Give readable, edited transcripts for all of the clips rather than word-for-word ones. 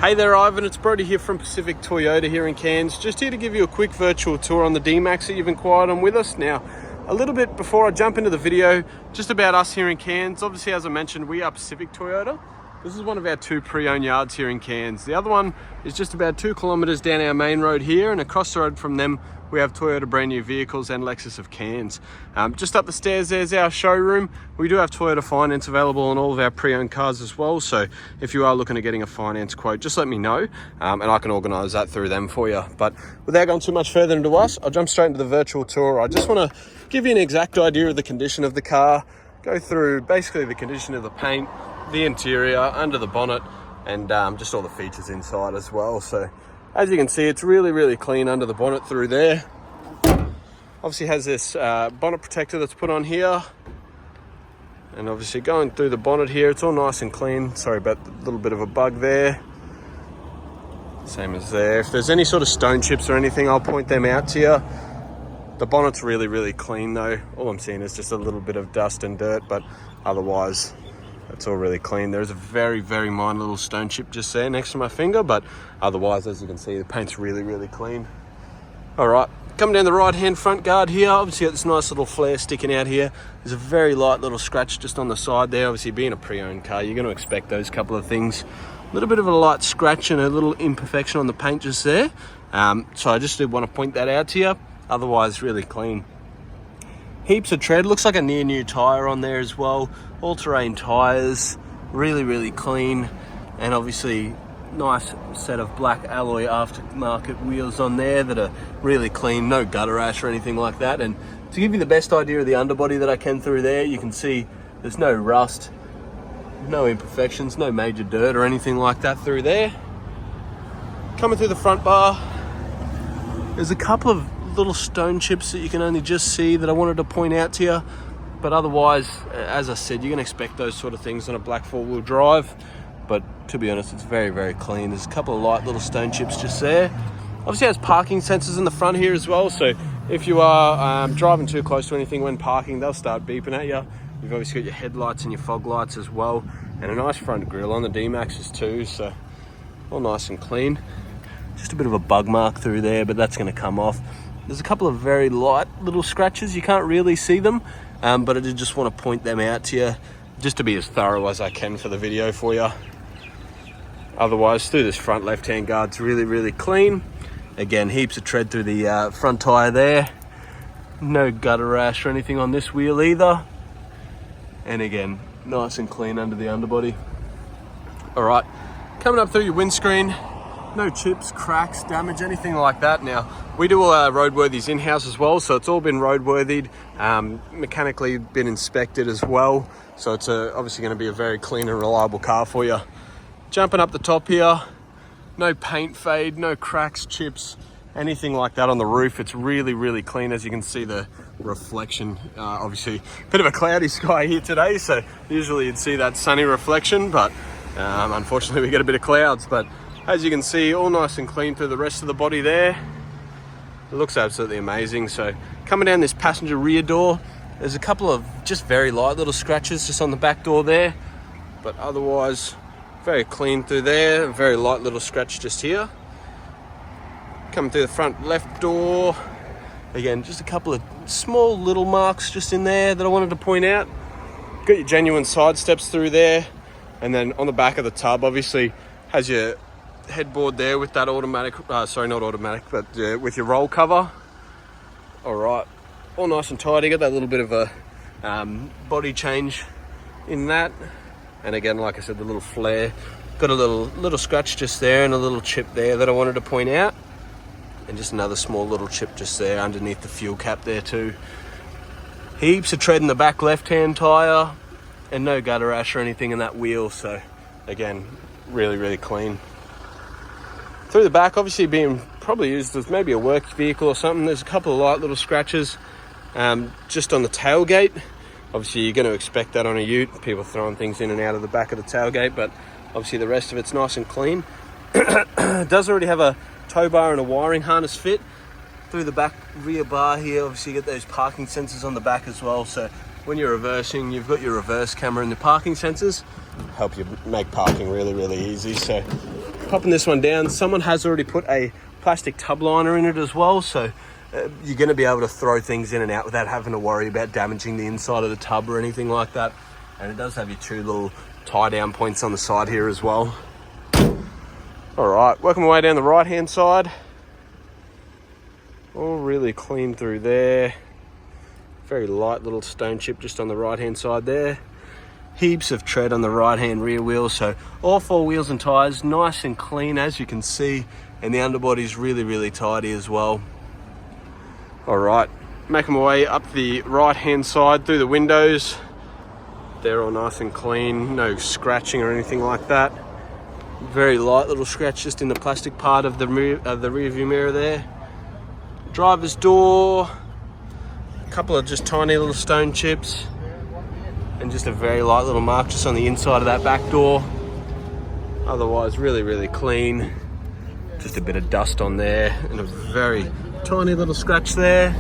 Hey there Ivan, it's Brody here from Pacific Toyota here in Cairns. Just here to give you a quick virtual tour on the D-max that you've inquired on with us. Now, a little bit before I jump into the video, just about us here in Cairns. Obviously, as I mentioned, we are Pacific Toyota. This is one of our two pre-owned yards here in Cairns. The other one is just about 2 kilometres down our main road here, and across the road from them, we have Toyota brand new vehicles and Lexus of Cairns. Just up the stairs, there's our showroom. We do have Toyota finance available on all of our pre-owned cars as well. So if you are looking at getting a finance quote, just let me know and I can organise that through them for you. But without going too much further into us, I'll jump straight into the virtual tour. I just want to give you an exact idea of the condition of the car, go through basically the condition of the paint, the interior, under the bonnet, and just all the features inside as well. So as you can see, it's really clean under the bonnet through there. Obviously has this bonnet protector that's put on here, and obviously going through the bonnet here, it's all nice and clean. Sorry about the little bit of a bug there. Same as there. If there's any sort of stone chips or anything, I'll point them out to you. The bonnet's really clean though. All I'm seeing is just a little bit of dust and dirt, but otherwise it's all really clean. There's a very minor little stone chip just there next to my finger, but otherwise, as you can see, the paint's really clean. All right, coming down the right-hand front guard here, obviously got this nice little flare sticking out here. There's a very light little scratch just on the side there. Obviously, being a pre-owned car, you're going to expect those couple of things. A little bit of a light scratch and a little imperfection on the paint just there. So I just did want to point that out to you. Otherwise, really clean. Heaps of tread. Looks like a near new tyre on there as well. All-terrain tyres, really clean, and obviously nice set of black alloy aftermarket wheels on there that are really clean, no gutter rash or anything like that. And to give you the best idea of the underbody that I can through there, you can see there's no rust, no imperfections, no major dirt or anything like that through there. Coming through the front bar, there's a couple of little stone chips that you can only just see that I wanted to point out to you. But otherwise, as I said, you can expect those sort of things on a black 4-wheel drive. But to be honest, it's very clean. There's a couple of light little stone chips just there. Obviously, it has parking sensors in the front here as well. So if you are driving too close to anything when parking, they'll start beeping at you. You've obviously got your headlights and your fog lights as well. And a nice front grille on the D-Maxes too. So all nice and clean. Just a bit of a bug mark through there, but that's going to come off. There's a couple of very light little scratches. You can't really see them. But I did just want to point them out to you just to be as thorough as I can for the video for you. Otherwise, through this front left-hand guard, it's really clean. Again, heaps of tread through the front tyre there. No gutter rash or anything on this wheel either. And again, nice and clean under the underbody. All right, coming up through your windscreen, no chips, cracks, damage, anything like that. Now, we do all our roadworthies in-house as well, so it's all been roadworthied, mechanically been inspected as well. So it's obviously going to be a very clean and reliable car for you. Jumping up the top here, no paint fade, no cracks, chips, anything like that on the roof. It's really clean. As you can see, the reflection, obviously a bit of a cloudy sky here today, so usually you'd see that sunny reflection, but unfortunately we get a bit of clouds. But as you can see, all nice and clean through the rest of the body there. It looks absolutely amazing. So coming down this passenger rear door, there's a couple of just very light little scratches just on the back door there, but otherwise very clean through there. A very light little scratch just here. Coming through the front left door, again, just a couple of small little marks just in there that I wanted to point out. Got your genuine side steps through there, and then on the back of the tub, obviously has your headboard there with that automatic, sorry, not automatic, but with your roll cover. All right, all nice and tidy. Got that little bit of a body change in that. And again, like I said, the little flare. Got a little scratch just there and a little chip there that I wanted to point out. And just another small little chip just there underneath the fuel cap there too. Heaps of tread in the back left-hand tyre and no gutter rash or anything in that wheel. So again, really clean. Through the back, obviously being probably used as maybe a work vehicle or something, there's a couple of light little scratches just on the tailgate. Obviously you're going to expect that on a ute, people throwing things in and out of the back of the tailgate, but obviously the rest of it's nice and clean. It does already have a tow bar and a wiring harness fit. Through the back rear bar here, obviously you get those parking sensors on the back as well, so when you're reversing, you've got your reverse camera and the parking sensors. Help you make parking really easy. So popping this one down, someone has already put a plastic tub liner in it as well, so you're going to be able to throw things in and out without having to worry about damaging the inside of the tub or anything like that. And it does have your 2 little tie down points on the side here as well. All right, working my way down the right hand side. All really clean through there. Very light little stone chip just on the right hand side there. Heaps of tread on the right hand rear wheel, so all 4 wheels and tyres nice and clean as you can see, and the underbody's really tidy as well. All right, making my way up the right hand side through the windows. They're all nice and clean, no scratching or anything like that. Very light little scratch just in the plastic part of the rear view mirror there. Driver's door, a couple of just tiny little stone chips, and just a very light little mark just on the inside of that back door. Otherwise really clean. Just a bit of dust on there and a very tiny little scratch there.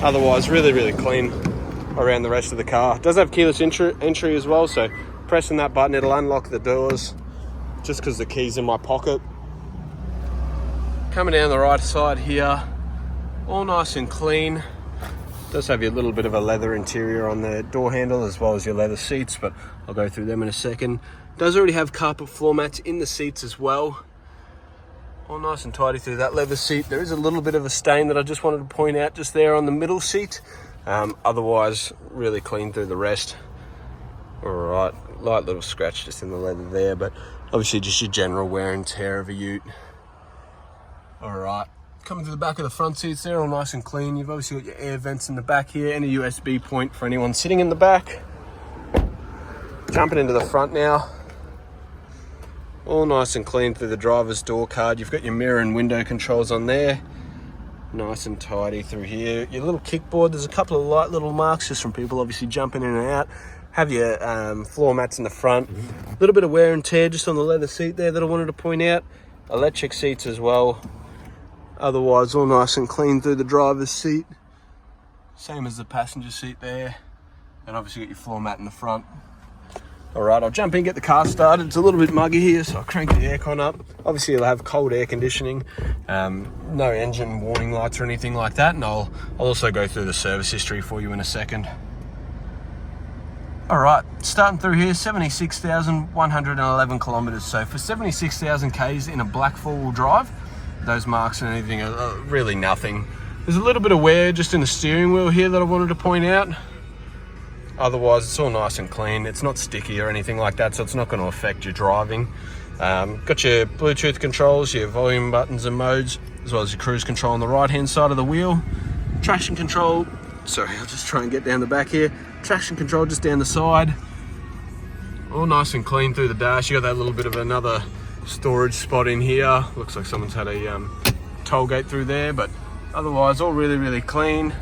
Otherwise really clean around the rest of the car. It does have keyless entry as well, so pressing that button it'll unlock the doors just because the key's in my pocket. Coming down the right side here, all nice and clean. Does have your little bit of a leather interior on the door handle as well as your leather seats, but I'll go through them in a second. Does already have carpet floor mats in the seats as well. All nice and tidy through that leather seat. There is a little bit of a stain that I just wanted to point out just there on the middle seat. Otherwise, really clean through the rest. All right, light little scratch just in the leather there, but obviously just your general wear and tear of a ute. All right. Coming to the back of the front seats there, all nice and clean. You've obviously got your air vents in the back here and a USB point for anyone sitting in the back. Jumping into the front now. All nice and clean through the driver's door card. You've got your mirror and window controls on there. Nice and tidy through here. Your little kickboard, there's a couple of light little marks just from people obviously jumping in and out. Have your floor mats in the front. A little bit of wear and tear just on the leather seat there that I wanted to point out. Electric seats as well. Otherwise, all nice and clean through the driver's seat. Same as the passenger seat there. And obviously got your floor mat in the front. All right, I'll jump in, get the car started. It's a little bit muggy here, so I'll crank the aircon up. Obviously, it'll have cold air conditioning. No engine warning lights or anything like that. And I'll also go through the service history for you in a second. All right, starting through here, 76,111 kilometers. So for 76,000 Ks in a black four-wheel drive, those marks and anything are really nothing. There's a little bit of wear just in the steering wheel here that I wanted to point out. Otherwise, it's all nice and clean. It's not sticky or anything like that, so it's not going to affect your driving. Got your Bluetooth controls, your volume buttons and modes, as well as your cruise control on the right-hand side of the wheel. Traction control, sorry, I'll just try and get down the back here. Traction control just down the side. All nice and clean through the dash. You got that little bit of another storage spot in here. Looks like someone's had a toll gate through there, but otherwise all really clean.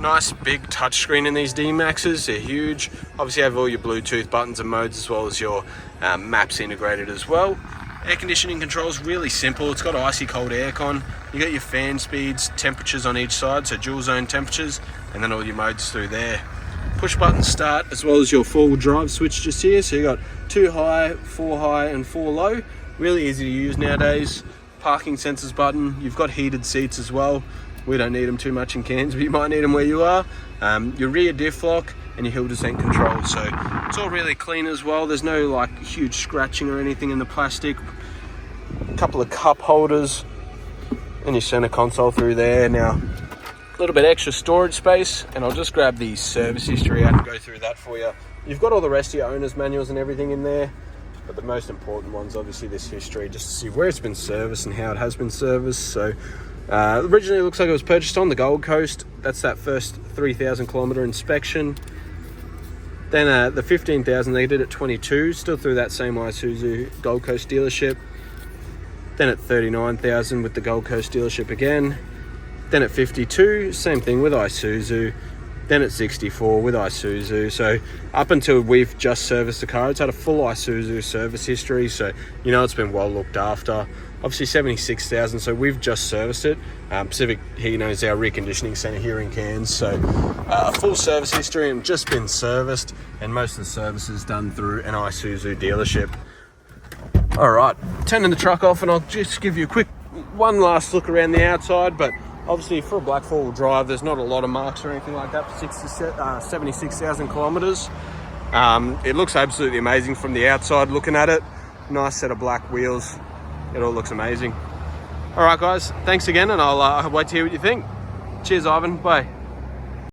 Nice big touchscreen in these D-Maxes. They're huge. Obviously you have all your Bluetooth buttons and modes as well as your maps integrated as well. Air conditioning controls really simple. It's got icy cold aircon. You got your fan speeds, temperatures on each side, so dual zone temperatures, and then all your modes through there. Push button start as well as your four-wheel drive switch just here. So you got 2 high, 4 high and 4 low. Really easy to use nowadays. Parking sensors button. You've got heated seats as well. We don't need them too much in Cairns, but you might need them where you are. Your rear diff lock and your hill descent control. So it's all really clean as well. There's no like huge scratching or anything in the plastic. A couple of cup holders and your center console through there. Now, a little bit extra storage space, and I'll just grab the service history out and go through that for you. You've got all the rest of your owner's manuals and everything in there, but the most important one's obviously this history, just to see where it's been serviced and how it has been serviced. So originally it looks like it was purchased on the Gold Coast. That's that first 3,000 kilometer inspection. Then the 15,000 they did at 22, still through that same Isuzu Gold Coast dealership. Then at 39,000 with the Gold Coast dealership again. Then at 52, same thing with Isuzu. Then at 64 with Isuzu. So up until we've just serviced the car, it's had a full Isuzu service history. So you know it's been well looked after. Obviously 76,000, so we've just serviced it. Pacific Heating is our reconditioning centre here in Cairns. So full service history and just been serviced, and most of the service is done through an Isuzu dealership. All right, turning the truck off and I'll just give you a quick one last look around the outside, but obviously for a black four-wheel drive, there's not a lot of marks or anything like that for 76,000 kilometers. It looks absolutely amazing from the outside looking at it. Nice set of black wheels. It all looks amazing. All right, guys, thanks again, and I'll wait to hear what you think. Cheers, Ivan. Bye.